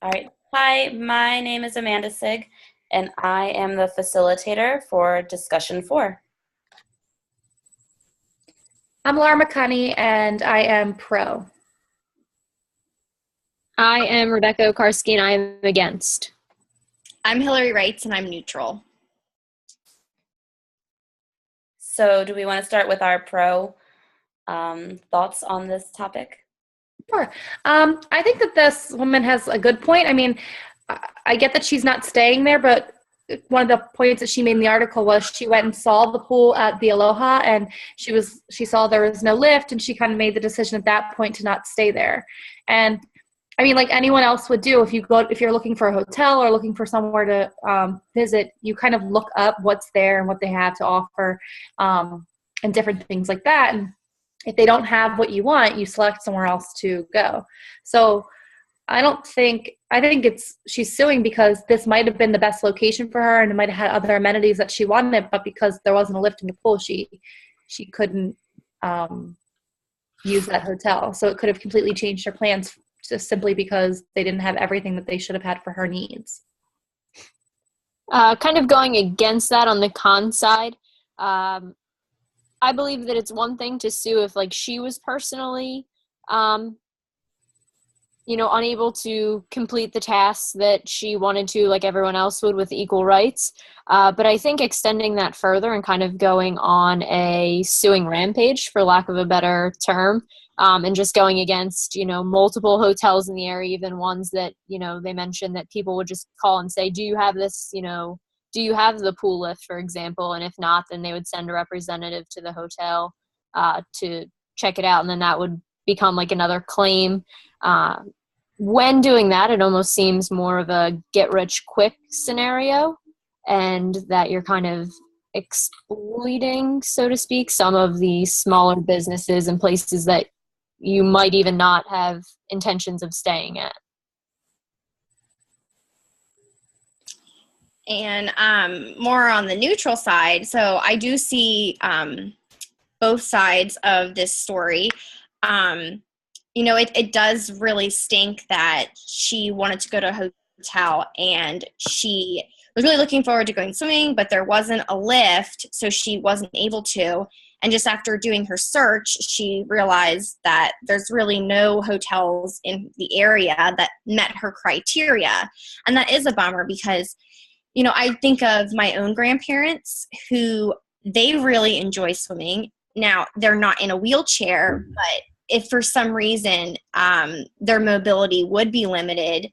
All right. Hi, my name is Amanda Sig, and I am the facilitator for discussion four. I'm Laura McConney, and I am pro. I am Rebecca Okarski, and I am against. I'm Hillary Wrights, and I'm neutral. So, do we want to start with our pro thoughts on this topic? Sure. I think that this woman has a good point. I mean, I get that she's not staying there, but one of the points that she made in the article was she went and saw the pool at the Aloha, and she saw there was no lift, and she kind of made the decision at that point to not stay there. And I mean, like anyone else would do, if you're looking for a hotel or looking for somewhere to visit, you kind of look up what's there and what they have to offer, and different things like that. And if they don't have what you want, you select somewhere else to go. So I think she's suing because this might have been the best location for her and it might have had other amenities that she wanted, but because there wasn't a lift in the pool, she couldn't use that hotel. So it could have completely changed her plans just simply because they didn't have everything that they should have had for her needs. Kind of going against that on the con side, I believe that it's one thing to sue if, like, she was personally, unable to complete the tasks that she wanted to, like everyone else would, with equal rights. But I think extending that further and kind of going on a suing rampage, for lack of a better term, and just going against, multiple hotels in the area, even ones that, they mentioned that people would just call and say, do you have this, do you have the pool lift, for example? And if not, then they would send a representative to the hotel to check it out. And then that would become like another claim. When doing that, it almost seems more of a get-rich-quick scenario, and that you're kind of exploiting, so to speak, some of the smaller businesses and places that you might even not have intentions of staying at. And more on the neutral side, so I do see both sides of this story. It does really stink that she wanted to go to a hotel and she was really looking forward to going swimming, but there wasn't a lift, so she wasn't able to. And just after doing her search, she realized that there's really no hotels in the area that met her criteria. And that is a bummer because, I think of my own grandparents who they really enjoy swimming. Now, they're not in a wheelchair, but if for some reason their mobility would be limited,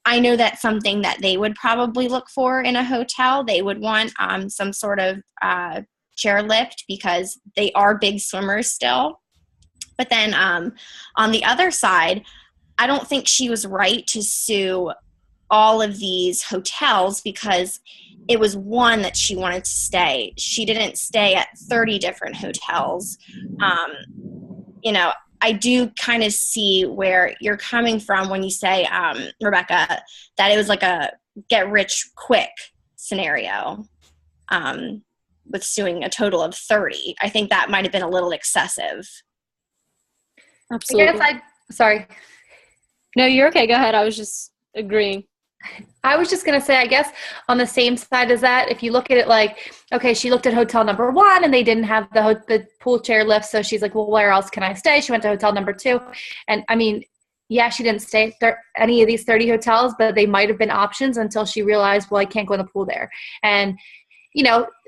I know that's something that they would probably look for in a hotel. They would want some sort of chairlift because they are big swimmers still. But then on the other side, I don't think she was right to sue all of these hotels because it was one that she wanted to stay. She didn't stay at 30 different hotels. I do kind of see where you're coming from when you say, Rebecca, that it was like a get rich quick scenario with suing a total of 30. I think that might have been a little excessive. Absolutely. Sorry. No, you're okay. Go ahead. I was just agreeing. I was just going to say, I guess on the same side as that, if you look at it like, okay, she looked at hotel number 1 and they didn't have the pool chair lift. So she's like, well, where else can I stay? She went to hotel number 2. And I mean, yeah, she didn't stay at any of these 30 hotels, but they might have been options until she realized, well, I can't go in the pool there. And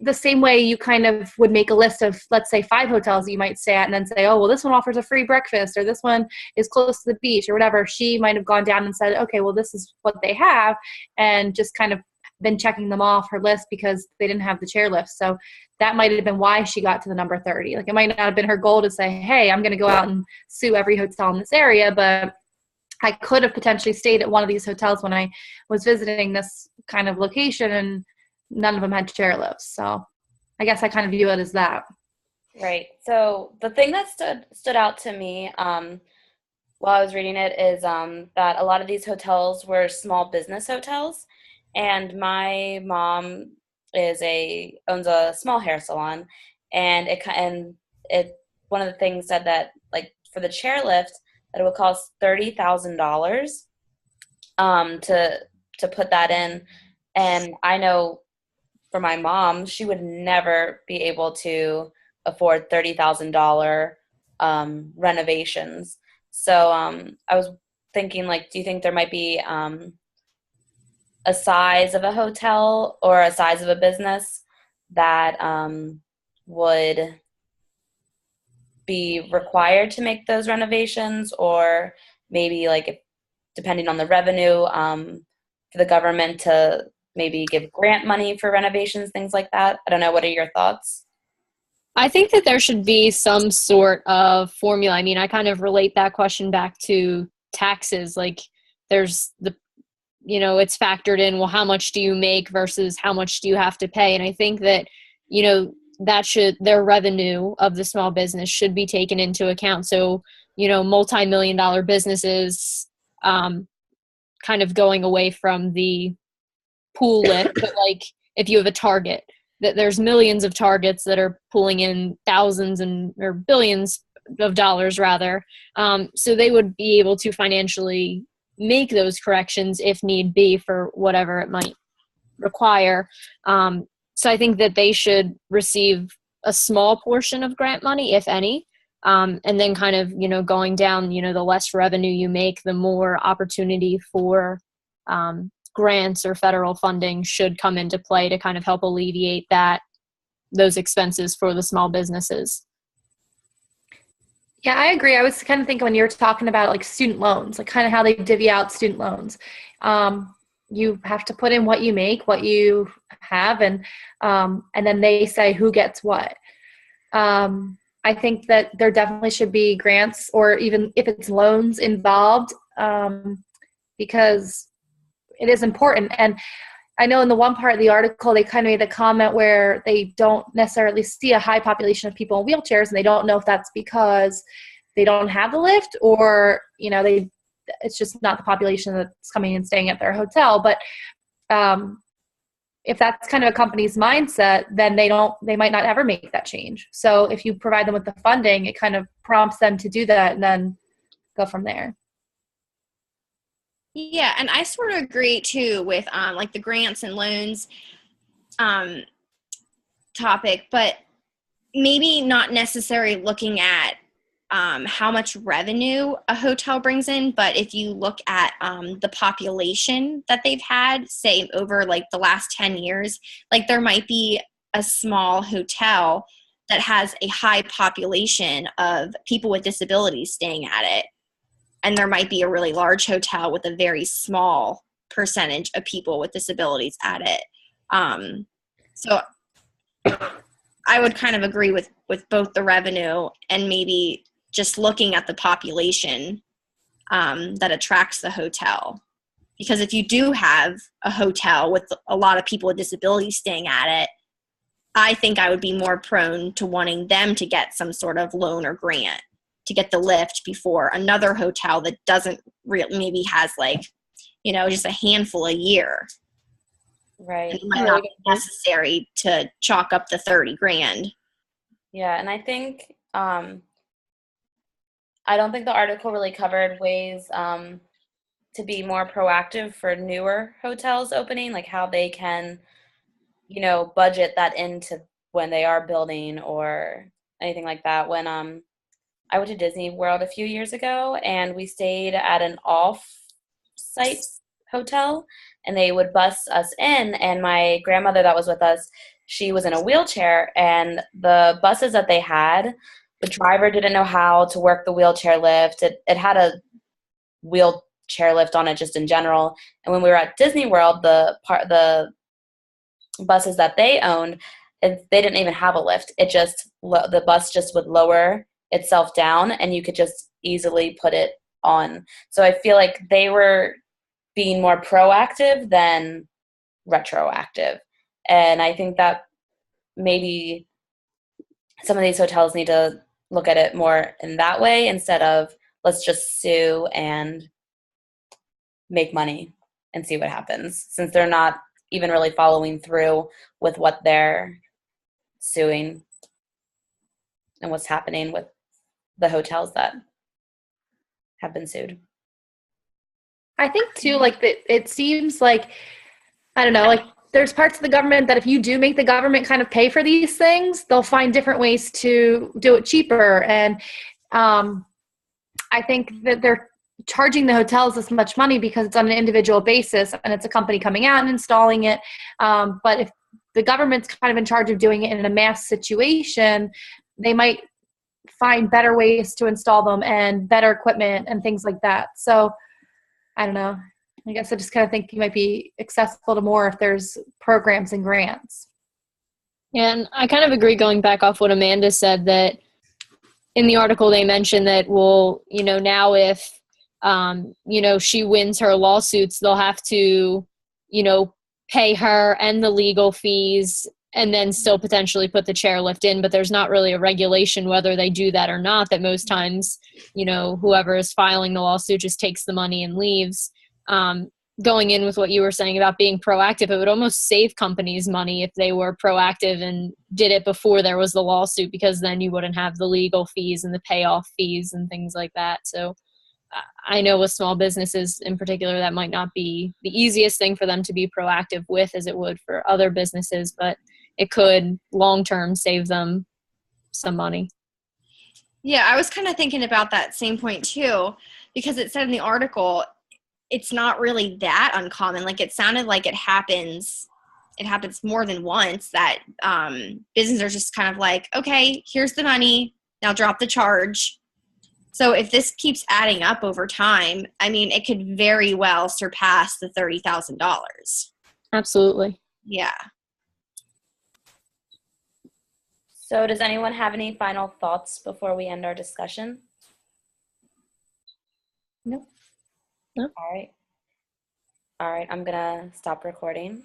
the same way you kind of would make a list of, let's say, 5 hotels that you might stay at and then say, oh, well, this one offers a free breakfast or this one is close to the beach or whatever. She might have gone down and said, okay, well, this is what they have, and just kind of been checking them off her list because they didn't have the chairlift. So that might have been why she got to the number 30. Like, it might not have been her goal to say, hey, I'm going to go out and sue every hotel in this area, but I could have potentially stayed at one of these hotels when I was visiting this kind of location, and none of them had chairlifts. So I guess I kind of view it as that. Right. So the thing that stood out to me while I was reading it is that a lot of these hotels were small business hotels, and my mom owns a small hair salon, and it one of the things said that, like, for the chairlift, that it would cost $30,000. to put that in. And I know for my mom, she would never be able to afford $30,000 renovations. So I was thinking, like, do you think there might be a size of a hotel or a size of a business that would be required to make those renovations, or maybe like if, depending on the revenue, for the government to maybe give grant money for renovations, things like that? I don't know. What are your thoughts? I think that there should be some sort of formula. I mean, I kind of relate that question back to taxes. Like, there's it's factored in, well, how much do you make versus how much do you have to pay? And I think that, their revenue of the small business should be taken into account. So, multi-million dollar businesses, kind of going away from the pool lift, but like if you have a Target, that there's millions of Targets that are pulling in thousands or billions of dollars rather. So they would be able to financially make those corrections if need be for whatever it might require. So I think that they should receive a small portion of grant money, if any. And then kind of, going down, the less revenue you make, the more opportunity for grants or federal funding should come into play to kind of help alleviate those expenses for the small businesses. Yeah, I agree. I was kind of thinking when you were talking about like student loans, like kind of how they divvy out student loans. You have to put in what you make, what you have, and then they say who gets what. I think that there definitely should be grants, or even if it's loans involved, because it is important. And I know in the one part of the article, they kind of made the comment where they don't necessarily see a high population of people in wheelchairs, and they don't know if that's because they don't have the lift, or, it's just not the population that's coming and staying at their hotel. But if that's kind of a company's mindset, then they might not ever make that change. So if you provide them with the funding, it kind of prompts them to do that and then go from there. Yeah, and I sort of agree too with like the grants and loans topic, but maybe not necessarily looking at how much revenue a hotel brings in, but if you look at the population that they've had, say over like the last 10 years, like there might be a small hotel that has a high population of people with disabilities staying at it. And there might be a really large hotel with a very small percentage of people with disabilities at it. So I would kind of agree with both the revenue and maybe just looking at the population that attracts the hotel. Because if you do have a hotel with a lot of people with disabilities staying at it, I think I would be more prone to wanting them to get some sort of loan or grant to get the lift before another hotel that doesn't really, maybe has like, just a handful a year. Right. And it might not be necessary to chalk up the 30 grand. Yeah, and I think I don't think the article really covered ways to be more proactive for newer hotels opening, like how they can, budget that into when they are building or anything like that. When I went to Disney World a few years ago, and we stayed at an off-site hotel, and they would bus us in, and my grandmother that was with us, she was in a wheelchair, and the buses that they had, the driver didn't know how to work the wheelchair lift. It had a wheelchair lift on it just in general. And when we were at Disney World, the buses that they owned, they didn't even have a lift. The bus just would lower itself down, and you could just easily put it on. So I feel like they were being more proactive than retroactive. And I think that maybe some of these hotels need to look at it more in that way instead of let's just sue and make money and see what happens, since they're not even really following through with what they're suing and what's happening with the hotels that have been sued. I think too, like it seems like, I don't know, like there's parts of the government that if you do make the government kind of pay for these things, they'll find different ways to do it cheaper. And I think that they're charging the hotels this much money because it's on an individual basis and it's a company coming out and installing it. But if the government's kind of in charge of doing it in a mass situation, they might find better ways to install them and better equipment and things like that. So I don't know. I guess I just kind of think you might be accessible to more if there's programs and grants. And I kind of agree, going back off what Amanda said, that in the article they mentioned that, well, now if, she wins her lawsuits, they'll have to, pay her and the legal fees and then still potentially put the chairlift in. But there's not really a regulation whether they do that or not, that most times, whoever is filing the lawsuit just takes the money and leaves. Going in with what you were saying about being proactive, it would almost save companies money if they were proactive and did it before there was the lawsuit, because then you wouldn't have the legal fees and the payoff fees and things like that. So I know with small businesses in particular, that might not be the easiest thing for them to be proactive with as it would for other businesses, but it could long-term save them some money. Yeah, I was kind of thinking about that same point too, because it said in the article, it's not really that uncommon. Like, it sounded like it happens more than once, that businesses are just kind of like, okay, here's the money, now drop the charge. So if this keeps adding up over time, I mean, it could very well surpass the $30,000. Absolutely. Yeah. So does anyone have any final thoughts before we end our discussion? Nope. No. All right. I'm going to stop recording.